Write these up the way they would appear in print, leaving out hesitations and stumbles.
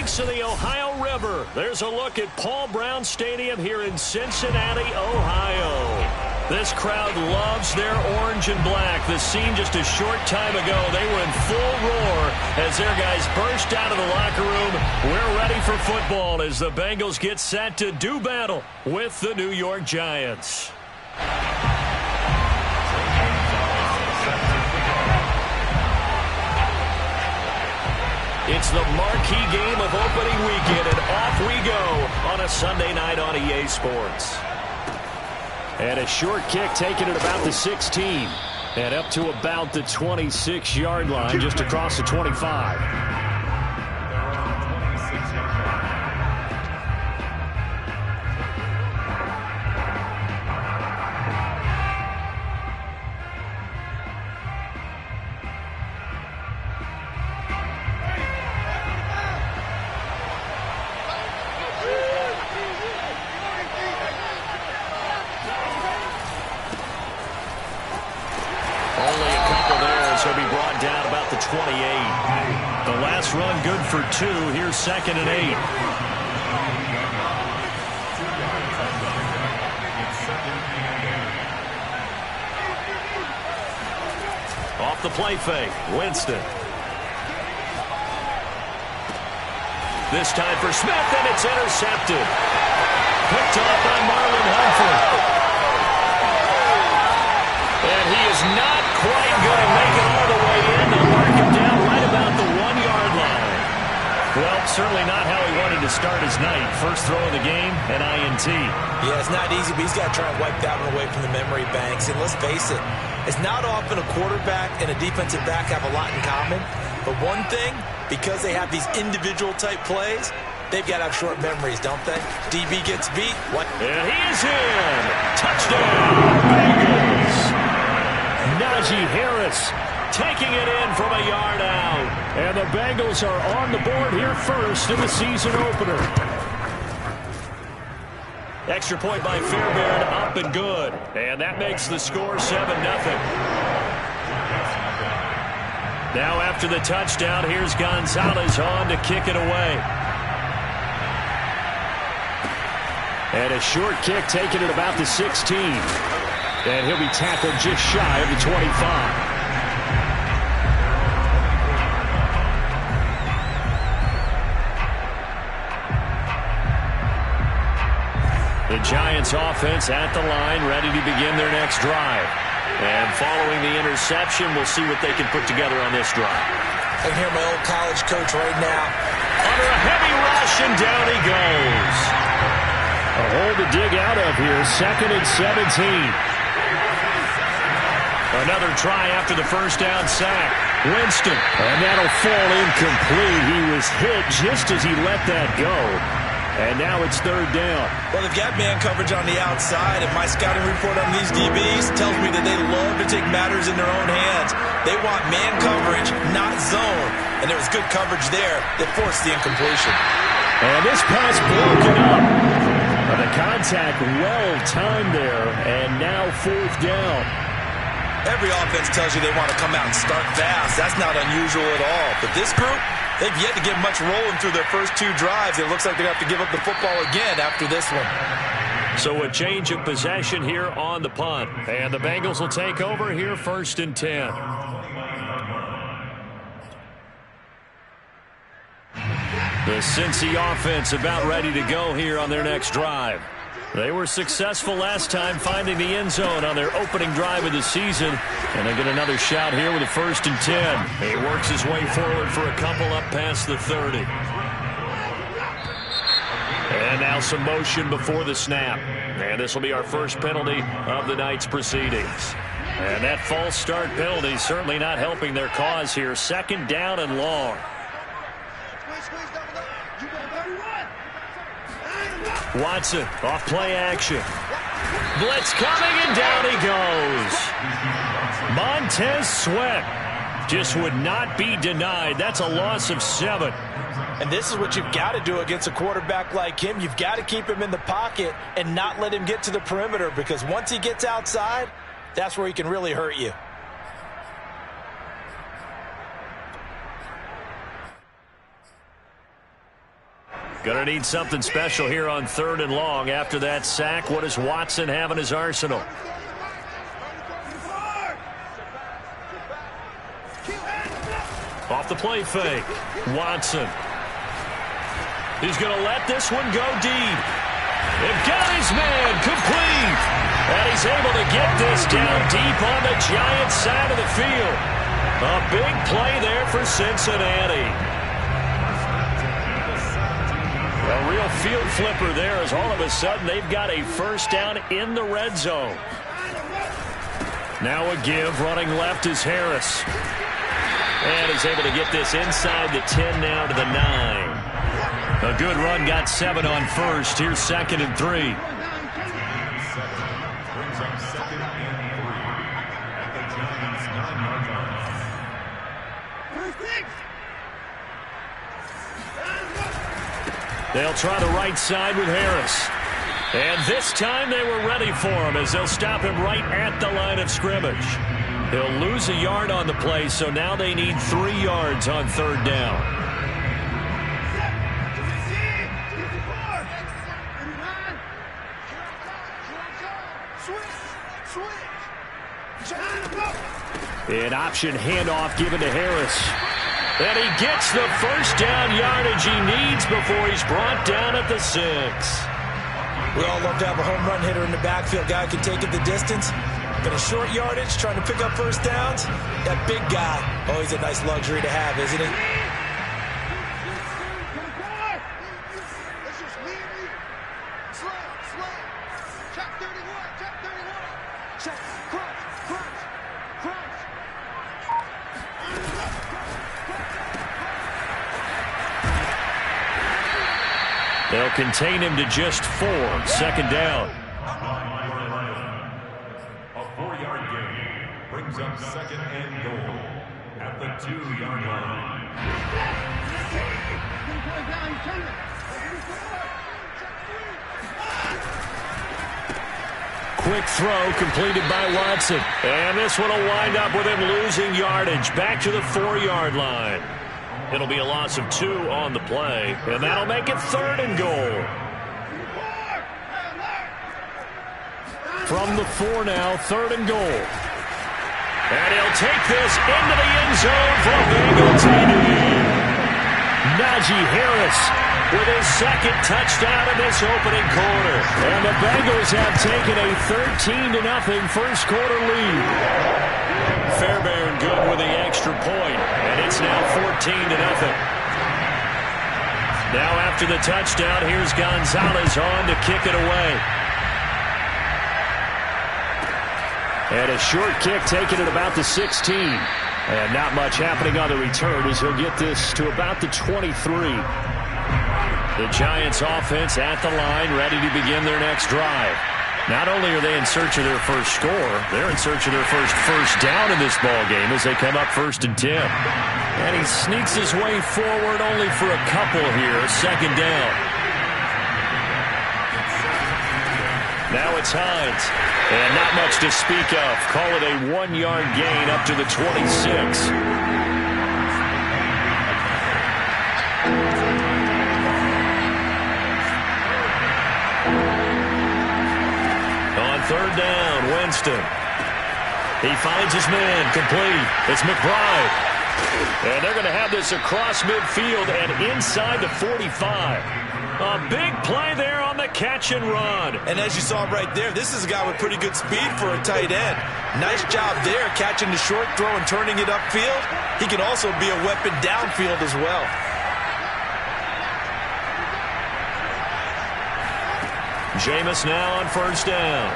banks of the Ohio River. There's a look at Paul Brown Stadium here in Cincinnati, Ohio. This crowd loves their orange and black. The scene just a short time ago, they were in full roar as their guys burst out of the locker room. We're ready for football as the Bengals get set to do battle with the New York Giants. It's the marquee game of opening weekend, and off we go on a Sunday night on EA Sports. And a short kick taken at about the 16. And up to about the 26-yard line, just across the 25. He'll be brought down about the 28. The last run good for 2. Here's 2nd and 8. Off the play fake, Winston. This time for Smith, and it's intercepted. Picked off by Marlon Humphrey. And he is not quite going to make it all the way in. They'll mark him down right about the 1-yard line. Well, certainly not how he wanted to start his night. First throw of the game, an INT. Yeah, it's not easy, but he's got to try and wipe that one away from the memory banks. And let's face it, it's not often a quarterback and a defensive back have a lot in common. But one thing, because they have these individual type plays, they've got to have short memories, don't they? DB gets beat. What? And he is in. Touchdown, Bengals. Najee Harris taking it in from a yard out. And the Bengals are on the board here first in the season opener. Extra point by Fairbairn, up and good. And that makes the score 7-0. Now after the touchdown, here's Gonzalez on to kick it away. And a short kick taken at about the 16. And he'll be tackled just shy of the 25. The Giants offense at the line, ready to begin their next drive. And following the interception, we'll see what they can put together on this drive. I can hear my old college coach right now. Under a heavy rush, and down he goes. A hole to dig out of here, 2nd and 17. Another try after the first down sack. Winston, and that'll fall incomplete. He was hit just as he let that go. And now it's 3rd down. Well, they've got man coverage on the outside, and my scouting report on these DBs tells me that they love to take matters in their own hands. They want man coverage, not zone. And there was good coverage there that forced the incompletion. And this pass broken up. The contact well timed there, and now 4th down. Every offense tells you they want to come out and start fast. That's not unusual at all. But this group, they've yet to get much rolling through their first 2 drives. It looks like they're going to have to give up the football again after this one. So a change of possession here on the punt. And the Bengals will take over here 1st and 10. The Cincy offense about ready to go here on their next drive. They were successful last time finding the end zone on their opening drive of the season. And they get another shot here with a 1st and 10. He works his way forward for a couple up past the 30. And now some motion before the snap. And this will be our first penalty of the night's proceedings. And that false start penalty certainly not helping their cause here. 2nd down and long. Watson off play action. Blitz coming, and down he goes. Montez Sweat just would not be denied. That's a loss of 7. And this is what you've got to do against a quarterback like him. You've got to keep him in the pocket and not let him get to the perimeter, because once he gets outside, that's where he can really hurt you. Gonna need something special here on 3rd and long. After that sack, what does Watson have in his arsenal? Off the play fake. Watson. He's going to let this one go deep. They've got his man complete. And he's able to get this down deep on the Giants side of the field. A big play there for Cincinnati. A real field flipper there as all of a sudden they've got a first down in the red zone. Now a give. Running left is Harris. And he's able to get this inside the 10 now to the 9. A good run, got 7 on first. Here's 2nd and 3. They'll try the right side with Harris. And this time they were ready for him as they'll stop him right at the line of scrimmage. He'll lose a yard on the play, so now they need 3 yards on 3rd down. An option handoff given to Harris. And he gets the first down yardage he needs before he's brought down at the 6. We all love to have a home run hitter in the backfield. Guy can take it the distance. But a short yardage, trying to pick up first downs, that big guy, always a nice luxury to have, isn't he? They'll contain him to just 4. 2nd down. A 4-yard gain brings up 2nd and goal at the 2-yard line. Quick throw completed by Watson. And this one will wind up with him losing yardage. Back to the 4-yard line. It'll be a loss of 2 on the play. And that'll make it 3rd and goal. From the 4 now, 3rd and goal. And he'll take this into the end zone for Bengal TD. Najee Harris with his 2nd touchdown in this opening quarter. And the Bengals have taken a 13-0 first quarter lead. Fairbairn good with the extra point, and it's now 14-0. Now after the touchdown, here's Gonzalez on to kick it away. And a short kick taken at about the 16. And not much happening on the return as he'll get this to about the 23. The Giants offense at the line, ready to begin their next drive. Not only are they in search of their first score, they're in search of their first down in this ball game as they come up 1st and 10. And he sneaks his way forward only for a couple here. 2nd down. Now it's Hines. And not much to speak of. Call it a 1-yard gain up to the 26. On 3rd down, Winston. He finds his man, complete. It's McBride. And they're going to have this across midfield and inside the 45. A big play there on the catch and run. And as you saw right there, this is a guy with pretty good speed for a tight end. Nice job there, catching the short throw and turning it upfield. He can also be a weapon downfield as well. Jameis now on 1st down.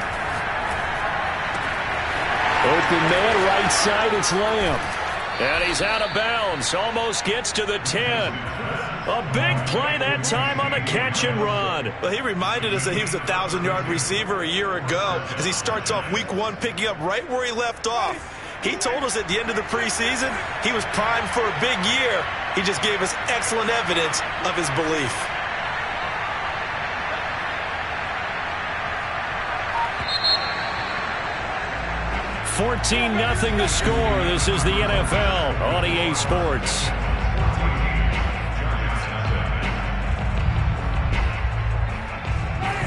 Open man, right side, it's Lamb. And he's out of bounds, almost gets to the 10. A big play that time on the catch and run. Well, he reminded us that he was a 1,000-yard receiver a year ago as he starts off week 1 picking up right where he left off. He told us at the end of the preseason he was primed for a big year. He just gave us excellent evidence of his belief. $14-0 the score. This is the NFL on EA Sports.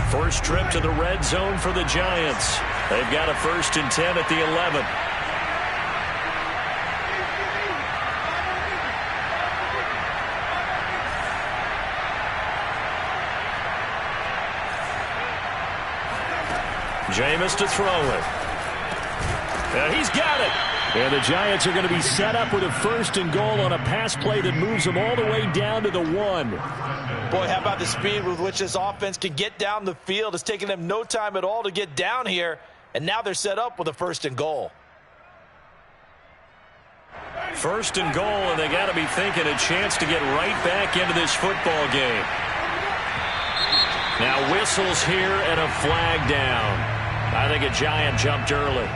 First trip to the red zone for the Giants. They've got a 1st and 10 at the 11. Jameis to throw it. And he's got it. And the Giants are going to be set up with a 1st and goal on a pass play that moves them all the way down to the 1. Boy, how about the speed with which this offense can get down the field? It's taken them no time at all to get down here, and now they're set up with a 1st and goal. 1st and goal, and they got to be thinking a chance to get right back into this football game. Now whistles here and a flag down. I think a Giant jumped early.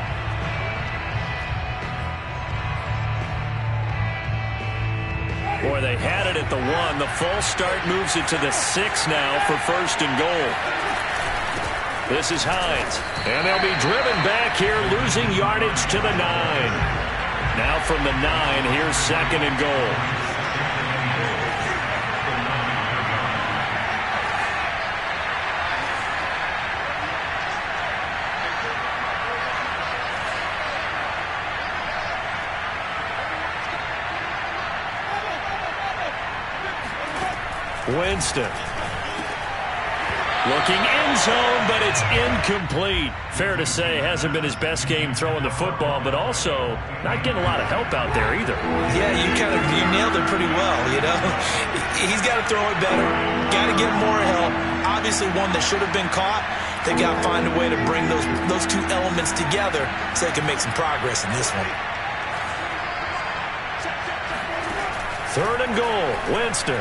Boy, they had it at the 1. The false start moves it to the 6 now for 1st and goal. This is Hines. And they'll be driven back here, losing yardage to the 9. Now from the 9, here's 2nd and goal. Winston. Looking end zone, but it's incomplete. Fair to say, hasn't been his best game throwing the football, but also not getting a lot of help out there either. Yeah, you nailed it pretty well, you know. He's got to throw it better. Got to get more help. Obviously one that should have been caught. They got to find a way to bring those two elements together so they can make some progress in this one. 3rd and goal, Winston.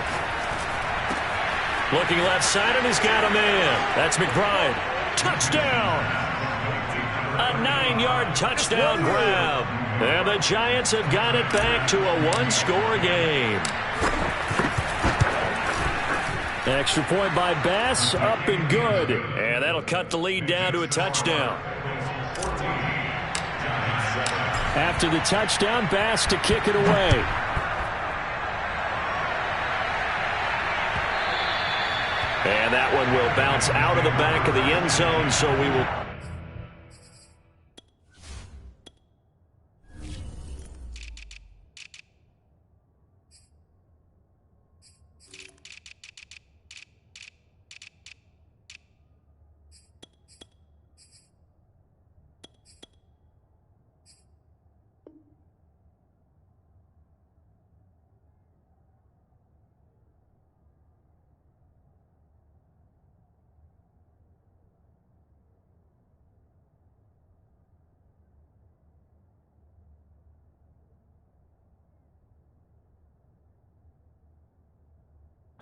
Looking left side, and he's got a man. That's McBride. Touchdown! A 9-yard touchdown grab. And the Giants have got it back to a 1-score game. Extra point by Bass, up and good. And that'll cut the lead down to a touchdown. After the touchdown, Bass to kick it away. And that one will bounce out of the back of the end zone, so we will...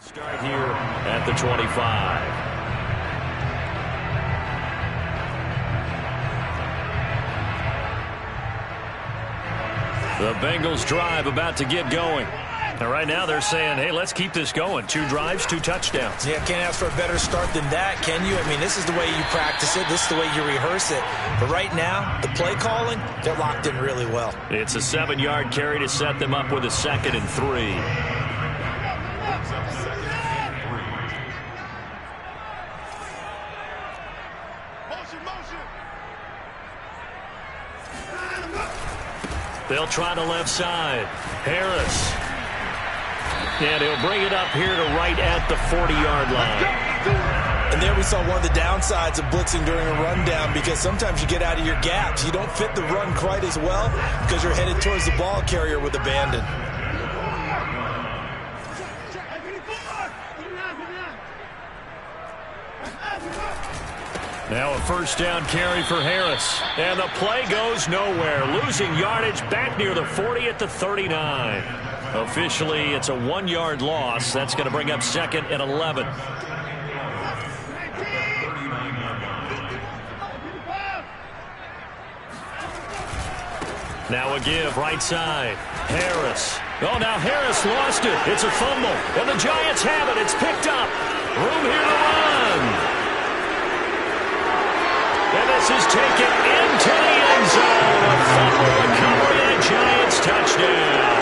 Start here at the 25. The Bengals drive about to get going. And right now they're saying, hey, let's keep this going. 2 drives, 2 touchdowns. Yeah, can't ask for a better start than that, can you? I mean, this is the way you practice it. This is the way you rehearse it. But right now, the play calling, they're locked in really well. It's a 7-yard carry to set them up with a 2nd and 3. They'll try the left side. Harris. And he'll bring it up here to right at the 40-yard line. And there we saw one of the downsides of blitzing during a rundown, because sometimes you get out of your gaps. You don't fit the run quite as well because you're headed towards the ball carrier with abandon. Now a 1st down carry for Harris. And the play goes nowhere. Losing yardage back near the 40 at the 39. Officially, it's a 1-yard loss. That's going to bring up 2nd and 11. Now a give right side. Harris. Oh, now Harris lost it. It's a fumble. And the Giants have it. It's picked up. Room here to run. And this is taken into the end zone. A fumble recovery and a Giants touchdown.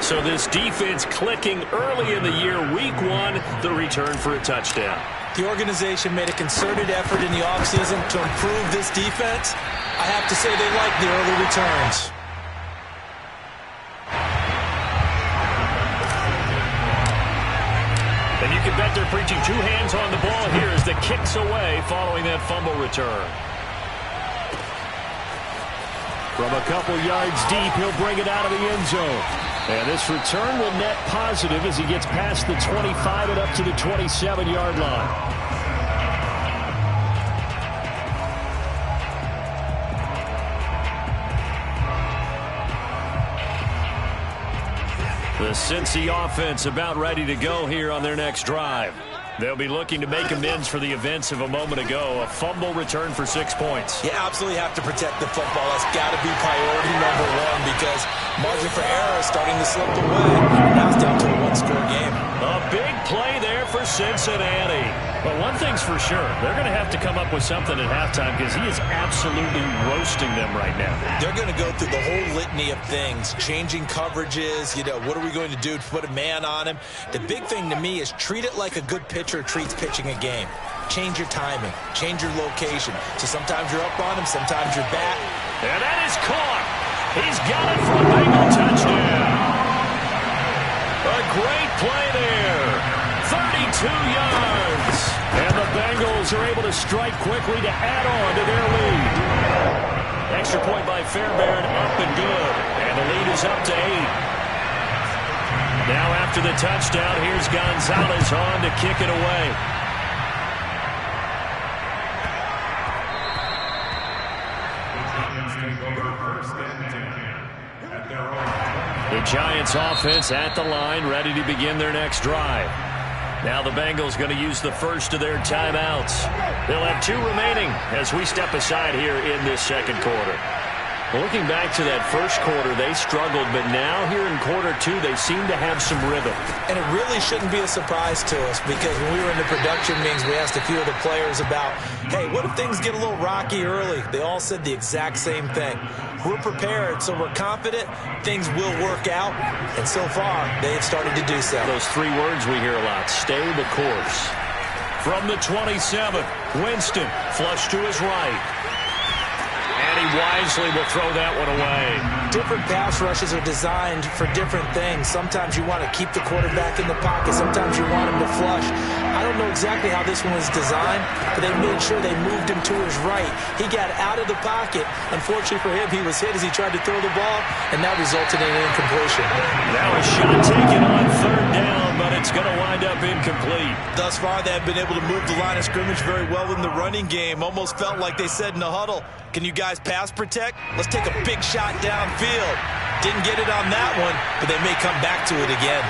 So this defense clicking early in the year, week 1, the return for a touchdown. The organization made a concerted effort in the offseason to improve this defense. I have to say they like the early returns. And you can bet they're preaching 2 hands on the ball here as the kick's away following that fumble return. From a couple yards deep, he'll bring it out of the end zone. And this return will net positive as he gets past the 25 and up to the 27-yard line. The Cincy offense about ready to go here on their next drive. They'll be looking to make amends for the events of a moment ago. A fumble return for 6 points. You absolutely have to protect the football. That's got to be priority number 1 because margin for error is starting to slip away. Now it's down to a 1-score game. A big play there for Cincinnati. But one thing's for sure, they're going to have to come up with something at halftime because he is absolutely roasting them right now. They're going to go through the whole litany of things, changing coverages, what are we going to do to put a man on him? The big thing to me is treat it like a good pitcher treats pitching a game. Change your timing, change your location. So sometimes you're up on him, sometimes you're back. And that is caught. He's got it for a Bengal touchdown. A great play there. 32 yards. And the Bengals are able to strike quickly to add on to their lead. Extra point by Fairbairn, up and good. And the lead is up to 8. Now after the touchdown, here's Gonzalez on to kick it away. The Giants offense at the line, ready to begin their next drive. Now the Bengals going to use the first of their timeouts. They'll have 2 remaining as we step aside here in this second quarter. Looking back to that first quarter, they struggled, but now here in quarter 2, they seem to have some rhythm. And it really shouldn't be a surprise to us because when we were in the production meetings, we asked a few of the players about, hey, what if things get a little rocky early? They all said the exact same thing. We're prepared, so we're confident things will work out. And so far, they have started to do so. Those 3 words we hear a lot, stay the course. From the 27, Winston, flush to his right. And he wisely will throw that one away. Different pass rushes are designed for different things. Sometimes you want to keep the quarterback in the pocket. Sometimes you want him to flush. I don't know exactly how this one was designed, but they made sure they moved him to his right. He got out of the pocket. Unfortunately for him, he was hit as he tried to throw the ball, and that resulted in an incompletion. Now a shot taken on 3rd down, but it's going to wind up incomplete. Thus far, they have been able to move the line of scrimmage very well in the running game. Almost felt like they said in the huddle, can you guys pass protect? Let's take a big shot downfield. Didn't get it on that one, but they may come back to it again.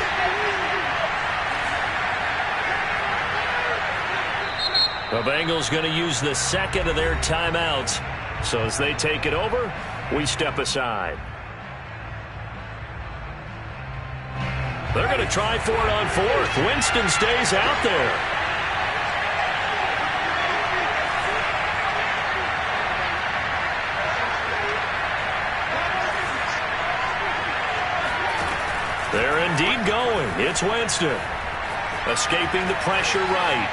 The Bengals going to use the second of their timeouts. So as they take it over, we step aside. They're going to try for it on 4th. Winston stays out there. They're indeed going. It's Winston. Escaping the pressure right.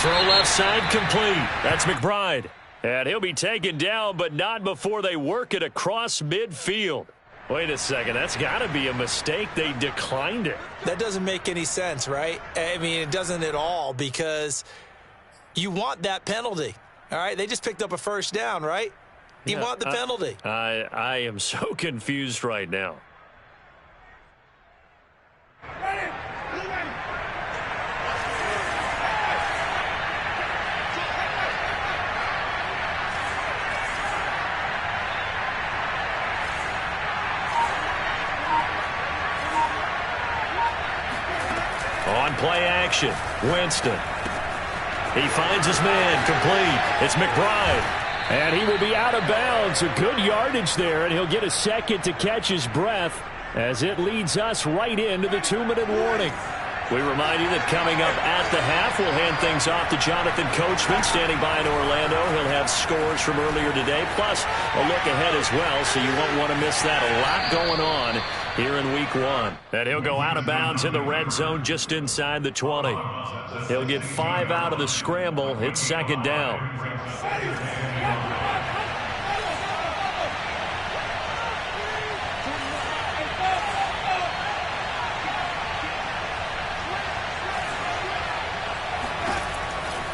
Throw left side complete. That's McBride. And he'll be taken down, but not before they work it across midfield. Wait a second. That's got to be a mistake. They declined it. That doesn't make any sense, right? I mean, it doesn't at all because you want that penalty. All right? They just picked up a first down, right? You want the penalty. I am so confused right now. On play action, Winston. He finds his man, complete. It's McBride. And he will be out of bounds. A good yardage there, and he'll get a second to catch his breath as it leads us right into the 2-minute warning. We remind you that coming up at the half, we'll hand things off to Jonathan Coachman, standing by in Orlando. He'll have scores from earlier today, plus a look ahead as well, so you won't want to miss that. A lot going on here in Week 1. And he'll go out of bounds in the red zone just inside the 20. He'll get 5 out of the scramble. It's second down.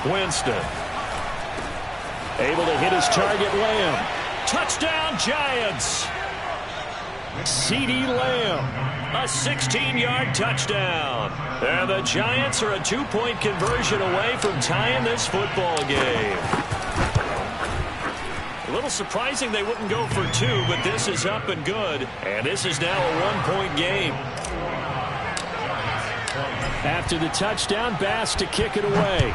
Winston able to hit his target. Lamb. Touchdown Giants. CeeDee Lamb, a 16-yard touchdown. And the Giants are a 2-point conversion away from tying this football game. A little surprising they wouldn't go for 2, but this is up and good. And this is now a 1-point game. After the touchdown, Bass to kick it away.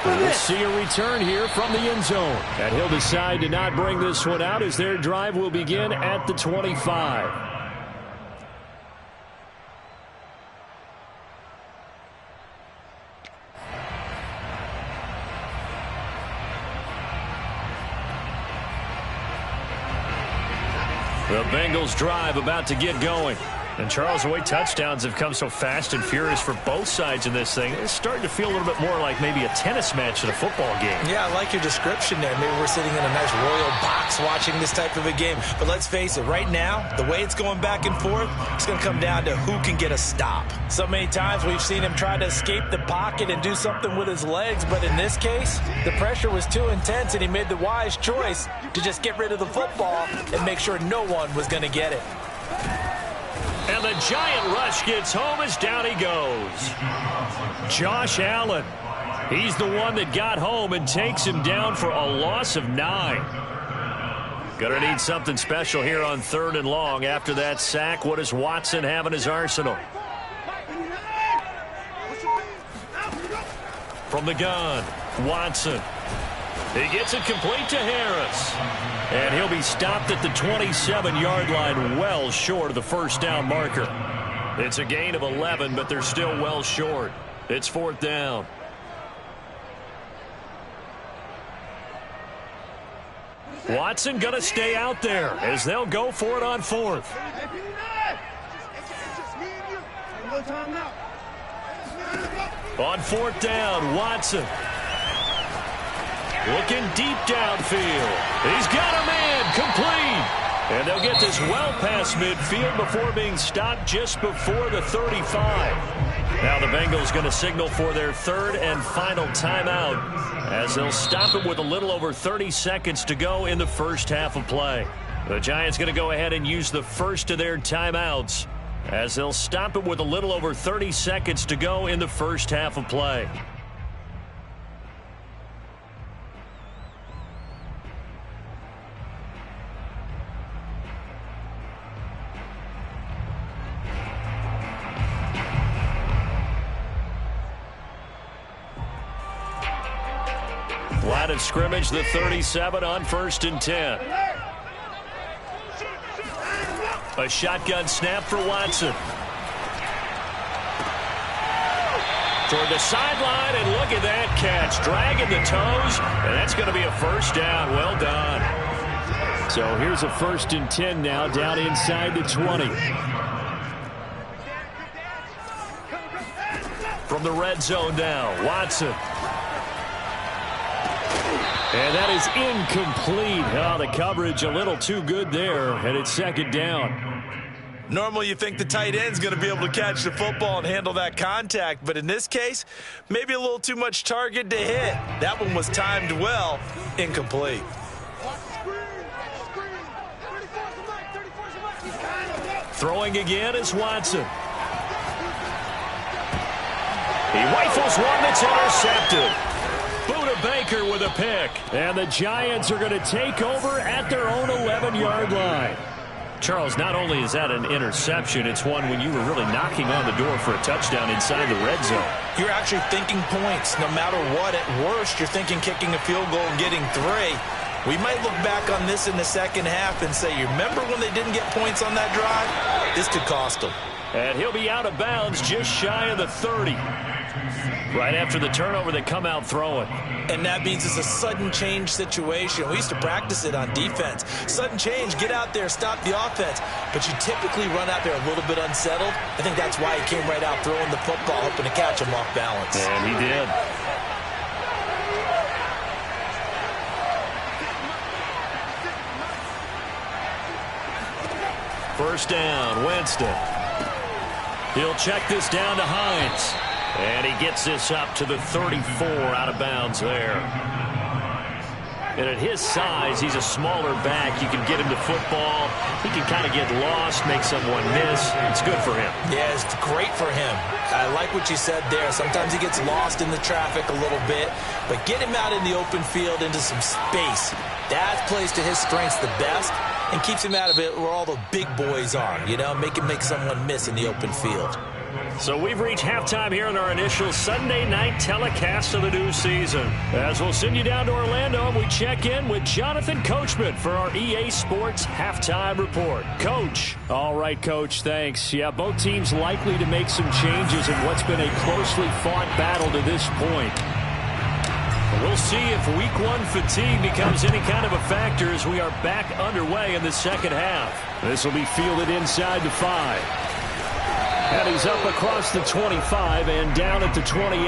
We'll see a return here from the end zone. And he'll decide to not bring this one out as their drive will begin at the 25. The Bengals drive about to get going. And, Charles, the way touchdowns have come so fast and furious for both sides in this thing, it's starting to feel a little bit more like maybe a tennis match than a football game. Yeah, I like your description there. Maybe we're sitting in a nice royal box watching this type of a game. But let's face it, right now, the way it's going back and forth, it's going to come down to who can get a stop. So many times we've seen him try to escape the pocket and do something with his legs. But in this case, the pressure was too intense, and he made the wise choice to just get rid of the football and make sure no one was going to get it. And the giant rush gets home as down he goes. Josh Allen. He's the one that got home and takes him down for a loss of 9. Gonna need something special here on 3rd and long. After that sack, what does Watson have in his arsenal? From the gun, Watson. He gets it complete to Harris. And he'll be stopped at the 27-yard line, well short of the first down marker. It's a gain of 11, but they're still well short. It's 4th down. Watson going to stay out there as they'll go for it on 4th. On 4th down, Watson. Looking deep downfield. He's got a man complete. And they'll get this well past midfield before being stopped just before the 35. Now the Bengals going to signal for their 3rd and final timeout as they'll stop it with a little over 30 seconds to go in the first half of play. The Giants going to go ahead and use the first of their timeouts as they'll stop it with a little over 30 seconds to go in the first half of play. Line of scrimmage, the 37 on 1st and 10. A shotgun snap for Watson. Toward the sideline, and look at that catch. Dragging the toes, and that's going to be a first down. Well done. So here's a 1st and 10 now, down inside the 20. From the red zone now, Watson. And that is incomplete. Oh, the coverage a little too good there, and it's 2nd down. Normally you think the tight end's going to be able to catch the football and handle that contact, but in this case, maybe a little too much target to hit. That one was timed well, incomplete. Throwing again is Watson. He rifles one that's intercepted. Buda Baker with a pick. And the Giants are going to take over at their own 11-yard line. Charles, not only is that an interception, it's one when you were really knocking on the door for a touchdown inside the red zone. You're actually thinking points no matter what. At worst, you're thinking kicking a field goal and getting 3. We might look back on this in the second half and say, you remember when they didn't get points on that drive? This could cost them. And he'll be out of bounds just shy of the 30. Right after the turnover, they come out throwing. And that means it's a sudden change situation. We used to practice it on defense. Sudden change, get out there, stop the offense. But you typically run out there a little bit unsettled. I think that's why he came right out throwing the football, hoping to catch him off balance. And he did. First down, Winston. He'll check this down to Hines. And he gets this up to the 34 out of bounds there. And at his size, he's a smaller back. You can get him to football. He can kind of get lost, make someone miss. It's good for him. Yeah, it's great for him. I like what you said there. Sometimes he gets lost in the traffic a little bit. But get him out in the open field into some space. That plays to his strengths the best and keeps him out of it where all the big boys are. You know, make him make someone miss in the open field. So we've reached halftime here in our initial Sunday night telecast of the new season. As we'll send you down to Orlando, and we check in with Jonathan Coachman for our EA Sports Halftime Report. Coach. All right, Coach, thanks. Yeah, both teams likely to make some changes in what's been a closely fought battle to this point. We'll see if Week 1 fatigue becomes any kind of a factor as we are back underway in the second half. This will be fielded inside the 5. And he's up across the 25 and down at the 28.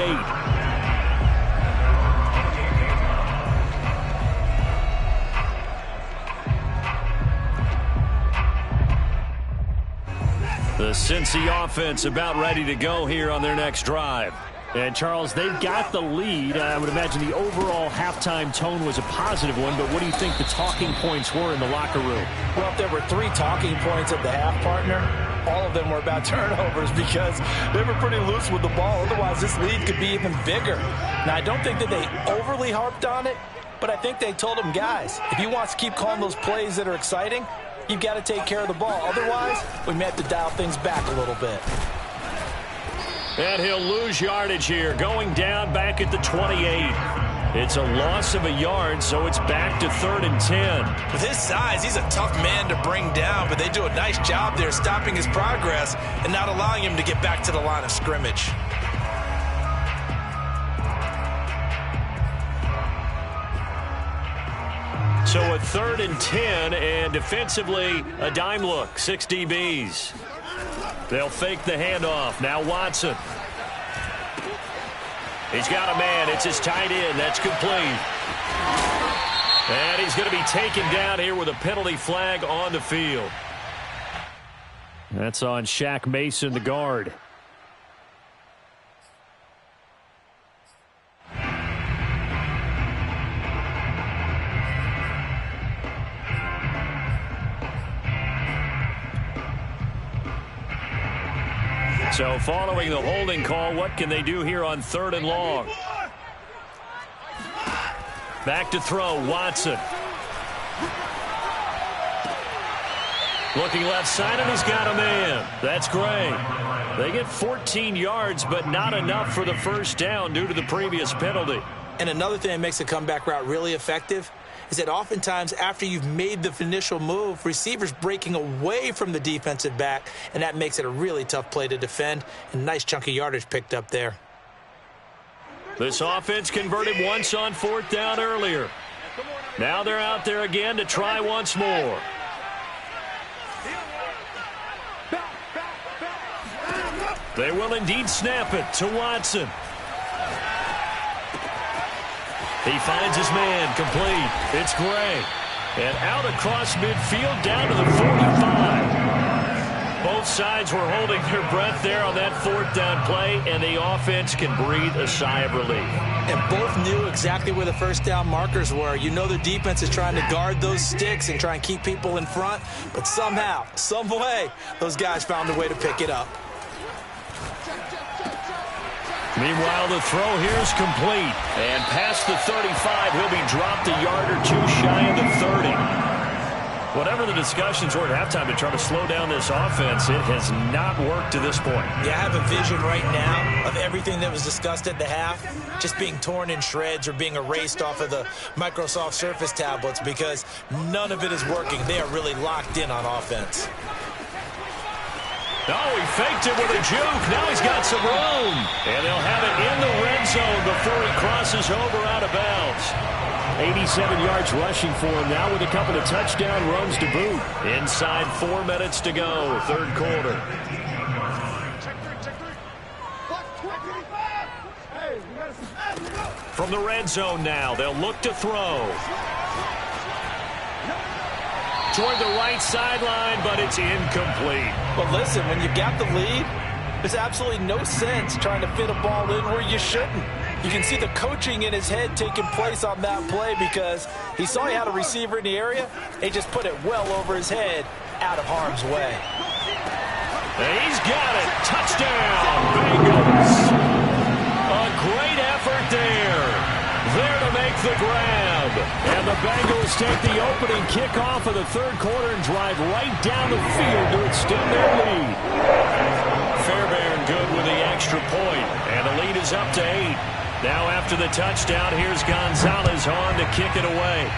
The Cincy offense about ready to go here on their next drive. And, Charles, they've got the lead. I would imagine the overall halftime tone was a positive one, but what do you think the talking points were in the locker room? Well, if there were 3 talking points at the half, partner, all of them were about turnovers because they were pretty loose with the ball. Otherwise, this lead could be even bigger. Now, I don't think that they overly harped on it, but I think they told them, guys, if you want to keep calling those plays that are exciting, you've got to take care of the ball. Otherwise, we may have to dial things back a little bit. And he'll lose yardage here, going down back at the 28. It's a loss of a yard, so it's back to 3rd and 10. With his size, he's a tough man to bring down, but they do a nice job there stopping his progress and not allowing him to get back to the line of scrimmage. So a 3rd and 10, and defensively, a dime look, 6 DBs. They'll fake the handoff. Now Watson. He's got a man. It's his tight end. That's complete. And he's going to be taken down here with a penalty flag on the field. That's on Shaq Mason, the guard. So following the holding call, what can they do here on 3rd and long? Back to throw, Watson. Looking left side, and he's got a man. That's Gray. They get 14 yards, but not enough for the first down due to the previous penalty. And another thing that makes the comeback route really effective is that oftentimes after you've made the initial move, receivers breaking away from the defensive back, and that makes it a really tough play to defend. And nice chunk of yardage picked up there. This offense converted once on 4th down earlier. Now they're out there again to try once more. They will indeed snap it to Watson. He finds his man, complete. It's Gray. And out across midfield, down to the 45. Both sides were holding their breath there on that 4th down play, and the offense can breathe a sigh of relief. And both knew exactly where the first down markers were. You know the defense is trying to guard those sticks and try and keep people in front, but somehow, some way, those guys found a way to pick it up. Meanwhile, the throw here is complete. And past the 35, he'll be dropped a yard or two shy of the 30. Whatever the discussions were at halftime to try to slow down this offense, it has not worked to this point. Yeah, I have a vision right now of everything that was discussed at the half just being torn in shreds or being erased off of the Microsoft Surface tablets because none of it is working. They are really locked in on offense. Oh, he faked it with a juke. Now he's got some room. And they'll have it in the red zone before he crosses over out of bounds. 87 yards rushing for him now with a couple of touchdown runs to boot. Inside 4 minutes to go, third quarter. From the red zone now, they'll look to throw. Toward the right sideline, but it's incomplete. But listen, when you got the lead, there's absolutely no sense trying to fit a ball in where you shouldn't. You can see the coaching in his head taking place on that play because he saw he had a receiver in the area. He just put it well over his head, out of harm's way. And he's got it. Touchdown, Bengals. A great effort there. There to make the grab. And the Bengals take the opening kickoff of the third quarter and drive right down the field to extend their lead. Fairbairn good with the extra point, and the lead is up to 8. Now after the touchdown, here's Gonzalez on to kick it away.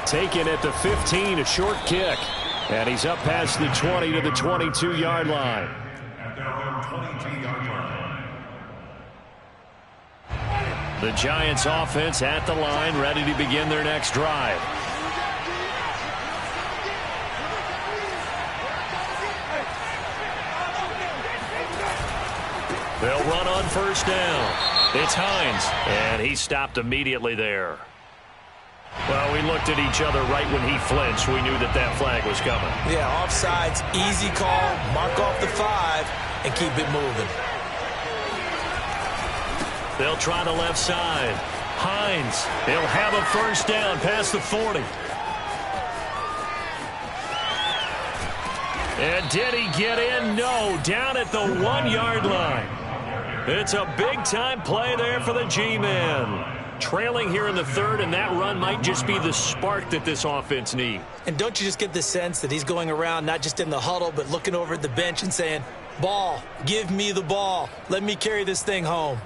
Taken at the 15, a short kick. And he's up past the 20 to the 22-yard line. At their own 22-yard line. The Giants offense at the line, ready to begin their next drive. They'll run on first down. It's Hines, and he stopped immediately there. Well, we looked at each other right when he flinched. We knew that that flag was coming. Yeah, offsides, easy call, mark off the 5, and keep it moving. They'll try the left side. Hines, they'll have a first down past the 40. And did he get in? No, down at the 1-yard line. It's a big-time play there for the G-Men. Trailing here in the third, and that run might just be the spark that this offense needs. And don't you just get the sense that he's going around not just in the huddle, but looking over at the bench and saying, ball, give me the ball. Let me carry this thing home.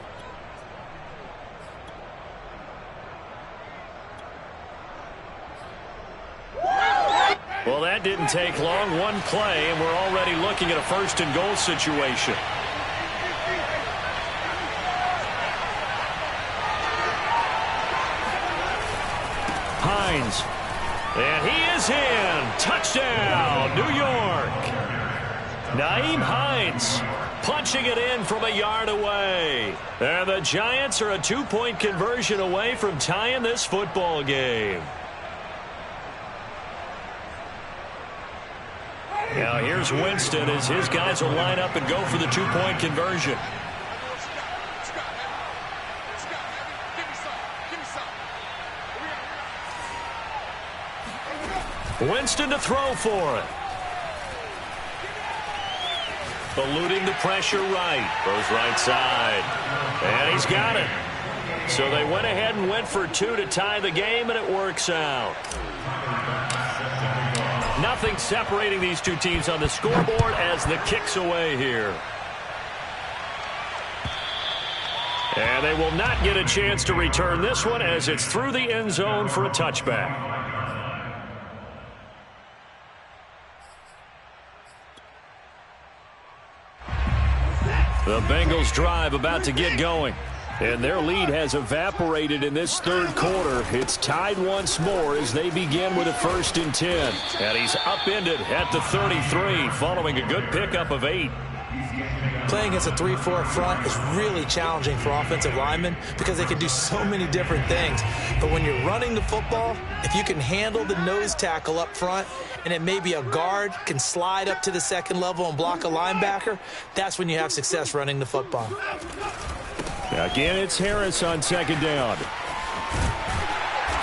Well, that didn't take long. One play, and we're already looking at a first-and-goal situation. Hines. And he is in. Touchdown, New York. Nyheim Hines punching it in from a yard away. And the Giants are a 2-point conversion away from tying this football game. Now here's Winston as his guys will line up and go for the 2-point conversion. Winston to throw for it. Eluding the pressure right. Goes right side. And he's got it. So they went ahead and went for 2 to tie the game, and it works out. Nothing separating these two teams on the scoreboard as the kick's away here. And they will not get a chance to return this one as it's through the end zone for a touchback. The Bengals drive about to get going. And their lead has evaporated in this third quarter. It's tied once more as they begin with a 1st and 10. And he's upended at the 33 following a good pickup of 8. Playing against a 3-4 front is really challenging for offensive linemen because they can do so many different things. But when you're running the football, if you can handle the nose tackle up front and then maybe a guard can slide up to the second level and block a linebacker, that's when you have success running the football. Again, it's Harris on second down.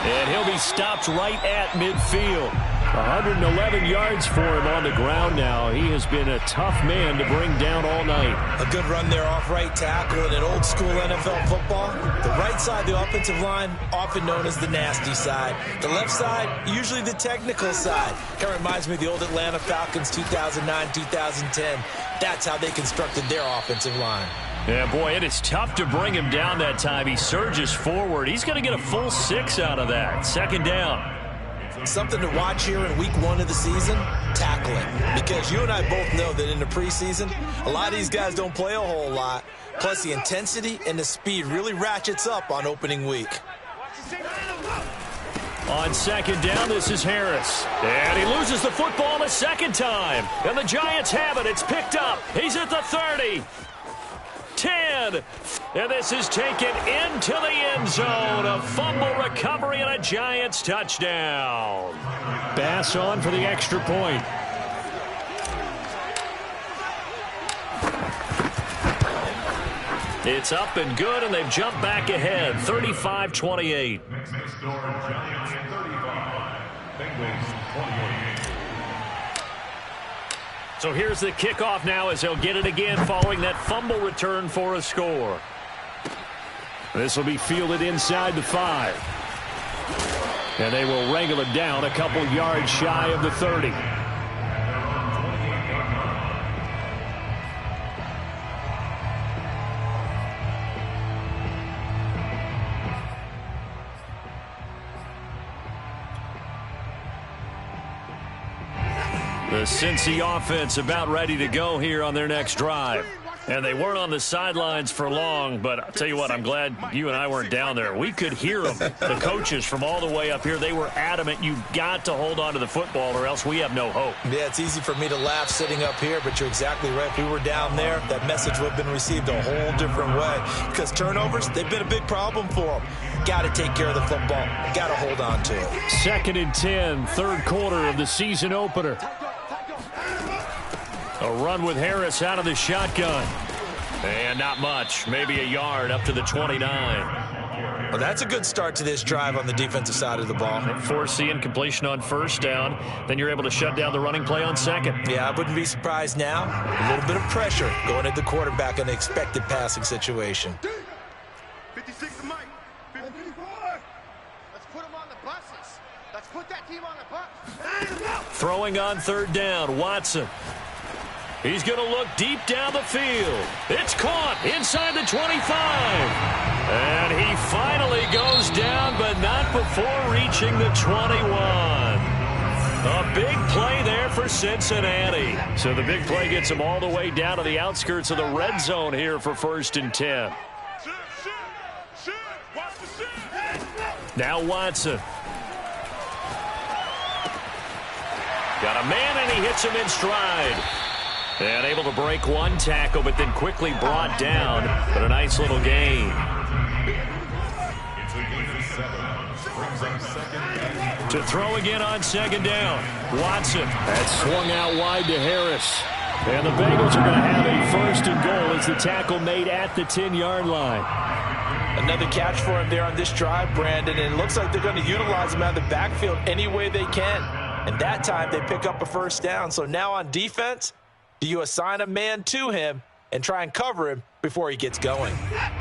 And he'll be stopped right at midfield. 111 yards for him on the ground now. He has been a tough man to bring down all night. A good run there off right tackle in an old-school NFL football. The right side of the offensive line, often known as the nasty side. The left side, usually the technical side. Kind of reminds me of the old Atlanta Falcons 2009-2010. That's how they constructed their offensive line. Yeah, boy, it is tough to bring him down that time. He surges forward. He's going to get a full 6 out of that. Second down. Something to watch here in week 1 of the season, tackling. Because you and I both know that in the preseason, a lot of these guys don't play a whole lot. Plus, the intensity and the speed really ratchets up on opening week. On second down, this is Harris. And he loses the football a second time. And the Giants have it. It's picked up. He's at the 30. 10. And this is taken into the end zone. A fumble recovery and a Giants touchdown. Bass on for the extra point. It's up and good, and they've jumped back ahead, 35-28. Next score, Giants 35, Bengals 28. So here's the kickoff now as they'll get it again following that fumble return for a score. This will be fielded inside the 5. And they will wrangle it down a couple yards shy of the 30. The Cincy offense about ready to go here on their next drive. And they weren't on the sidelines for long, but I'll tell you what, I'm glad you and I weren't down there. We could hear them, the coaches from all the way up here. They were adamant, you've got to hold on to the football or else we have no hope. Yeah, it's easy for me to laugh sitting up here, but you're exactly right. If we were down there, that message would have been received a whole different way. Because turnovers, they've been a big problem for them. Got to take care of the football. Got to hold on to it. 2nd and 10, third quarter of the season opener. A run with Harris out of the shotgun. And not much. Maybe a yard up to the 29. Well, that's a good start to this drive on the defensive side of the ball. Force the incompletion on first down. Then you're able to shut down the running play on second. Yeah, I wouldn't be surprised now. A little bit of pressure going at the quarterback in an expected passing situation. 56 to Mike. 54. Let's put him on the buses. Let's put that team on the bus. Throwing on third down, Watson. He's going to look deep down the field. It's caught inside the 25. And he finally goes down, but not before reaching the 21. A big play there for Cincinnati. So the big play gets him all the way down to the outskirts of the red zone here for 1st and 10. Now Watson. Got a man, and he hits him in stride. And able to break one tackle, but then quickly brought down. But a nice little gain. To throw again on second down. Watson. That swung out wide to Harris. And the Bengals are going to have a 1st and goal as the tackle made at the 10-yard line. Another catch for him there on this drive, Brandon. And it looks like they're going to utilize him out of the backfield any way they can. And that time they pick up a 1st down. So now on defense, do you assign a man to him and try and cover him before he gets going?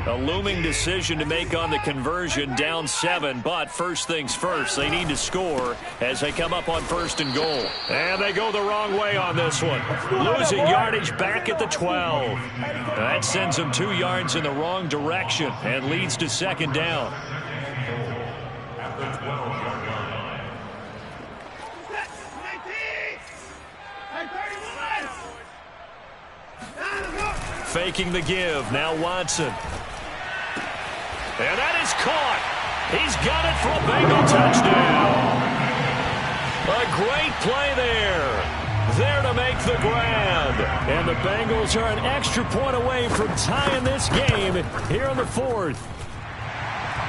A looming decision to make on the conversion, down 7. But first things first, they need to score as they come up on 1st and goal. And they go the wrong way on this one. Losing yardage back at the 12. That sends them 2 yards in the wrong direction and leads to 2nd down. At the 12-yard line. Faking the give. Now Watson. And that is caught. He's got it for a Bengal touchdown. A great play there. There to make the grab. And the Bengals are an extra point away from tying this game here in the 4th.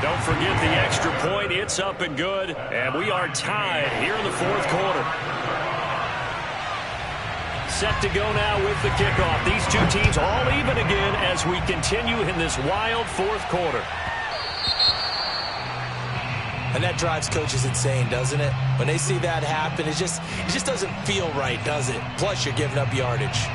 Don't forget the extra point. It's up and good. And we are tied here in the 4th quarter. Set to go now with the kickoff. These two teams all even again as we continue in this wild 4th quarter. And that drives coaches insane, doesn't it? When they see that happen, it just doesn't feel right, does it? Plus, you're giving up yardage.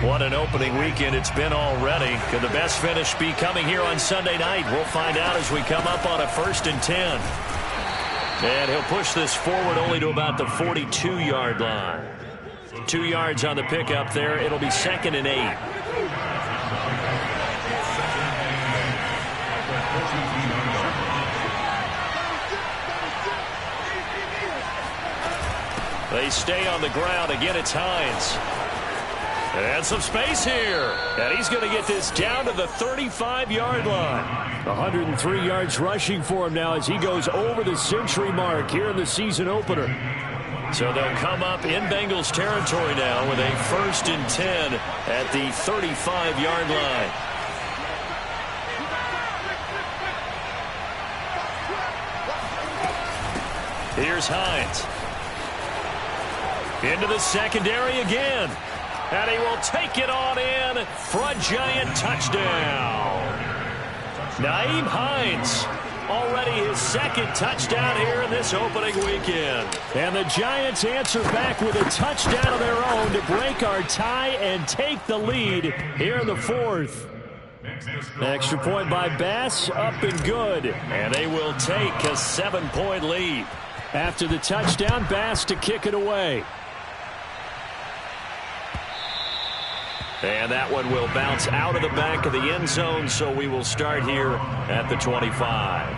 What an opening weekend it's been already. Could the best finish be coming here on Sunday night? We'll find out as we come up on a 1st and 10. And he'll push this forward only to about the 42-yard line. 2 yards on the pickup there. It'll be 2nd and 8. They stay on the ground. Again, it's Hines. And some space here. And he's going to get this down to the 35-yard line. 103 yards rushing for him now as he goes over the century mark here in the season opener. So they'll come up in Bengals territory now with a 1st and 10 at the 35-yard line. Here's Hines. Into the secondary again. And he will take it on in for a Giant touchdown. Nyheim Hines, already his 2nd touchdown here in this opening weekend. And the Giants answer back with a touchdown of their own to break our tie and take the lead here in the 4th. Extra point by Bass, up and good. And they will take a 7-point lead. After the touchdown, Bass to kick it away. And that one will bounce out of the back of the end zone, so we will start here at the 25.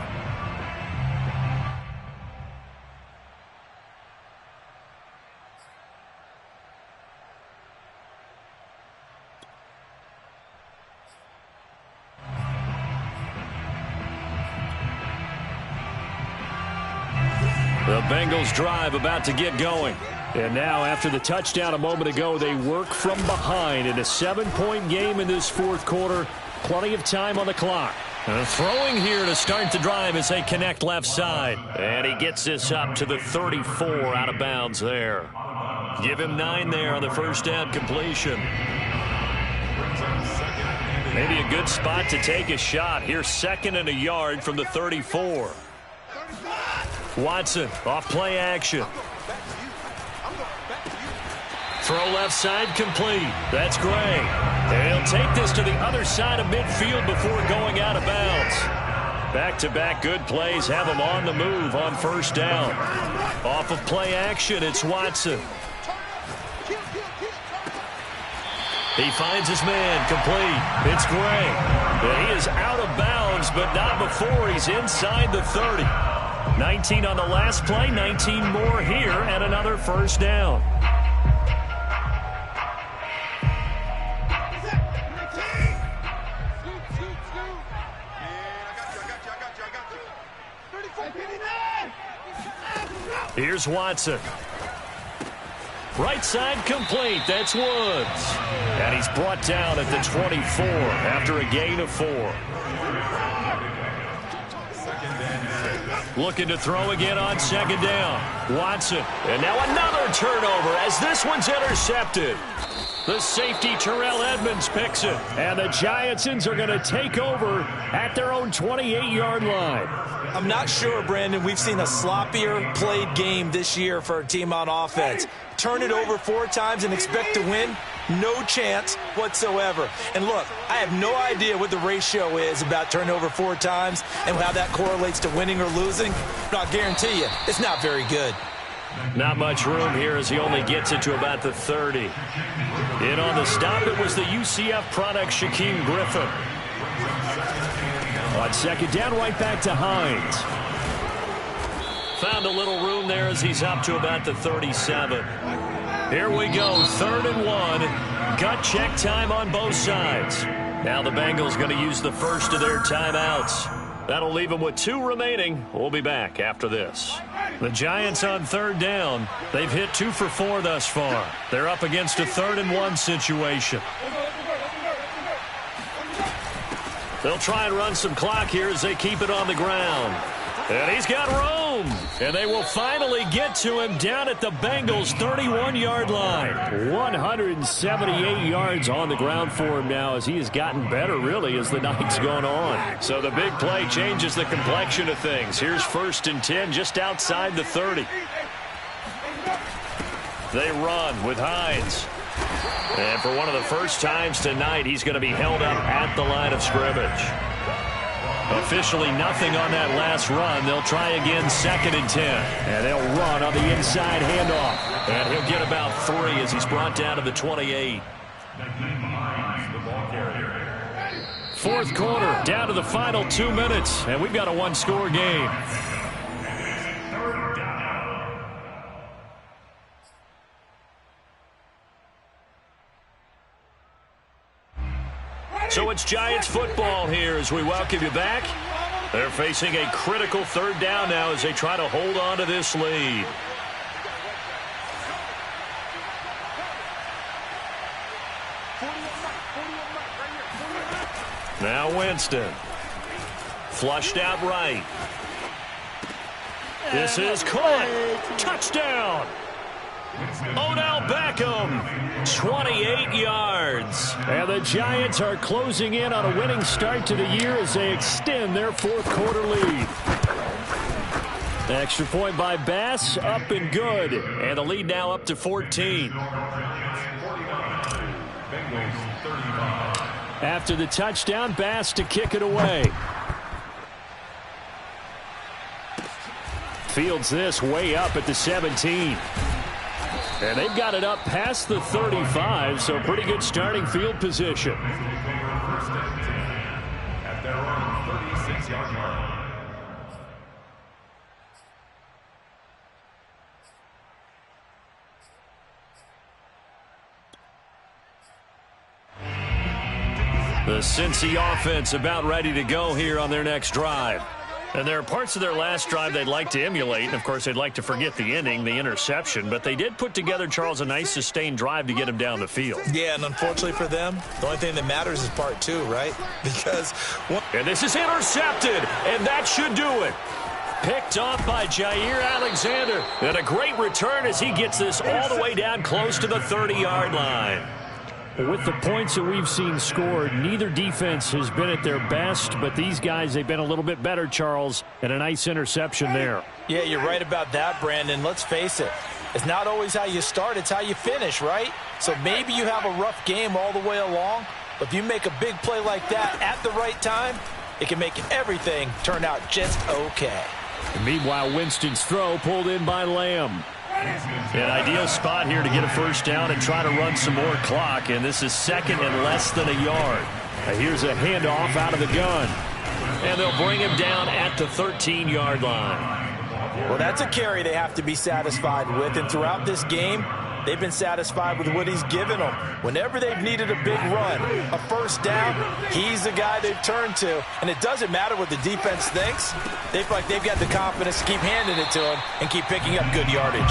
The Bengals drive about to get going. And now, after the touchdown a moment ago, they work from behind in a 7-point game in this 4th quarter. Plenty of time on the clock. Throwing here to start the drive as they connect left side. And he gets this up to the 34 out of bounds there. Give him 9 there on the 1st down completion. Maybe a good spot to take a shot. Here's 2nd and a yard from the 34. Watson off play action. Throw left side complete. That's Gray. And he'll take this to the other side of midfield before going out of bounds. Back-to-back good plays have him on the move on 1st down. Off of play action, it's Watson. He finds his man complete. It's Gray. And he is out of bounds, but not before he's inside the 30. 19 on the last play, 19 more here, and another 1st down. Here's Watson. Right side complete. That's Woods. And he's brought down at the 24 after a gain of 4. Looking to throw again on 2nd down. Watson. And now another turnover as this one's intercepted. The safety, Terrell Edmonds, picks it. And the Giantsons are going to take over at their own 28-yard line. I'm not sure, Brandon, we've seen a sloppier played game this year for a team on offense. Turn it over 4 times and expect to win? No chance whatsoever. And look, I have no idea what the ratio is about turnover 4 times and how that correlates to winning or losing. But I'll guarantee you, it's not very good. Not much room here as he only gets it to about the 30. In on the stop, it was the UCF product, Shaquem Griffin. On 2nd down, right back to Hines. Found a little room there as he's up to about the 37. Here we go, 3rd and 1. Gut check time on both sides. Now the Bengals going to use the first of their timeouts. That'll leave them with 2 remaining. We'll be back after this. The Giants on 3rd down. They've hit 2 for 4 thus far. They're up against a 3rd and 1 situation. They'll try and run some clock here as they keep it on the ground. And he's got room. And they will finally get to him down at the Bengals' 31-yard line. 178 yards on the ground for him now as he has gotten better, really, as the night's gone on. So the big play changes the complexion of things. Here's 1st and 10 just outside the 30. They run with Hines. And for one of the first times tonight, he's going to be held up at the line of scrimmage. Officially nothing on that last run. They'll try again 2nd and 10. And they'll run on the inside handoff. And he'll get about 3 as he's brought down to the 28. 4th quarter, down to the final 2 minutes. And we've got a one-score game. So it's Giants football here as we welcome you back. They're facing a critical 3rd down now as they try to hold on to this lead. Now Winston. Flushed out right. This is caught. Touchdown. Odell Beckham, 28 yards. And the Giants are closing in on a winning start to the year as they extend their 4th quarter lead. Extra point by Bass, up and good. And the lead now up to 14. After the touchdown, Bass to kick it away. Fields this way up at the 17. And they've got it up past the 35, so pretty good starting field position. At their own 36-yard line. The Cincy offense about ready to go here on their next drive. And there are parts of their last drive they'd like to emulate. And, of course, they'd like to forget the inning, the interception. But they did put together, Charles, a nice sustained drive to get him down the field. Yeah, and unfortunately for them, the only thing that matters is part 2, right? Because and this is intercepted, and that should do it. Picked off by Jair Alexander. And a great return as he gets this all the way down close to the 30-yard line. With the points that we've seen scored, neither defense has been at their best, but these guys, they've been a little bit better, Charles, and a nice interception there. Yeah, you're right about that, Brandon. Let's face it. It's not always how you start, it's how you finish, right? So maybe you have a rough game all the way along, but if you make a big play like that at the right time, it can make everything turn out just okay. And meanwhile, Winston's throw pulled in by Lamb. An ideal spot here to get a first down and try to run some more clock, and this is 2nd and less than a yard. Here's a handoff out of the gun, and they'll bring him down at the 13-yard line. Well, that's a carry they have to be satisfied with, and throughout this game, they've been satisfied with what he's given them. Whenever they've needed a big run, a first down, he's the guy they've turned to. And it doesn't matter what the defense thinks. They feel like they've got the confidence to keep handing it to him and keep picking up good yardage.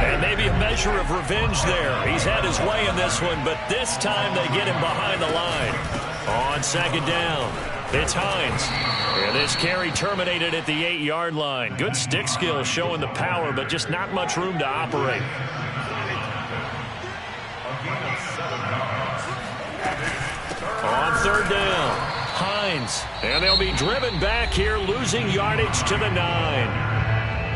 And maybe a measure of revenge there. He's had his way in this one, but this time they get him behind the line. On 2nd down, it's Hines. And this carry terminated at the 8-yard line. Good stick skills showing the power, but just not much room to operate. On 3rd down, Hines. And they'll be driven back here, losing yardage to the 9.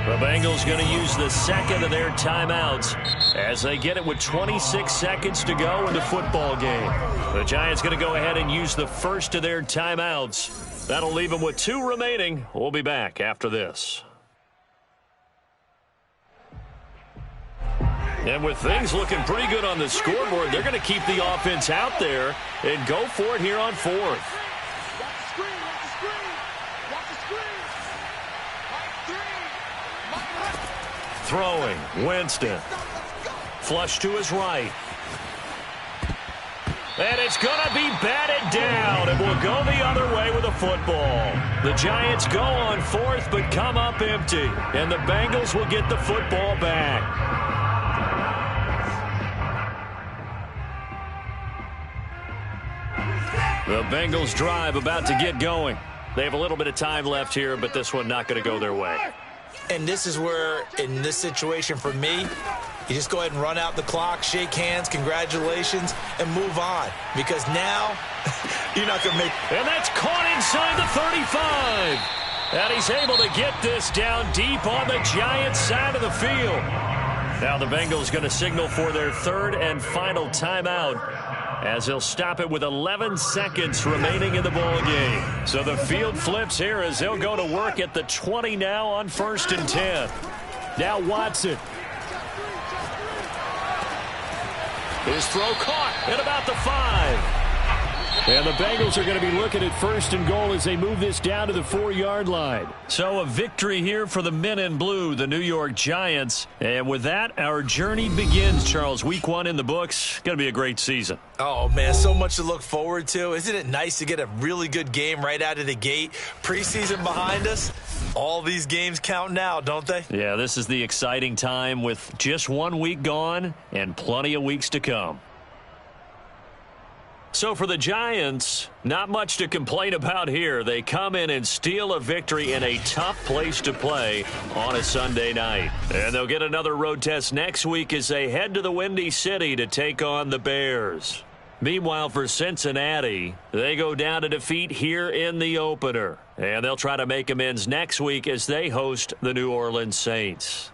The Bengals going to use the 2nd of their timeouts as they get it with 26 seconds to go in the football game. The Giants going to go ahead and use the 1st of their timeouts. That'll leave them with 2 remaining. We'll be back after this. And with things looking pretty good on the scoreboard, they're going to keep the offense out there and go for it here on 4th. Throwing, Winston. Flush to his right. And it's going to be batted down, and will go the other way with a football. The Giants go on 4th, but come up empty, and the Bengals will get the football back. The Bengals drive about to get going. They have a little bit of time left here, but this one not going to go their way. And this is where, in this situation for me, you just go ahead and run out the clock, shake hands, congratulations, and move on. Because now, you're not going to make... And that's caught inside the 35. And he's able to get this down deep on the Giants side of the field. Now the Bengals going to signal for their third and final timeout, as they'll stop it with 11 seconds remaining in the ball game. So the field flips here as they'll go to work at the 20 now on 1st and 10. Now Watson. His throw caught at about the 5. And the Bengals are going to be looking at 1st and goal as they move this down to the 4-yard line. So a victory here for the men in blue, the New York Giants. And with that, our journey begins, Charles. Week 1 in the books. Going to be a great season. Oh, man, so much to look forward to. Isn't it nice to get a really good game right out of the gate? Preseason behind us. All these games count now, don't they? Yeah, this is the exciting time with just 1 week gone and plenty of weeks to come. So for the Giants, not much to complain about here. They come in and steal a victory in a tough place to play on a Sunday night. And they'll get another road test next week as they head to the Windy City to take on the Bears. Meanwhile, for Cincinnati, they go down to defeat here in the opener. And they'll try to make amends next week as they host the New Orleans Saints.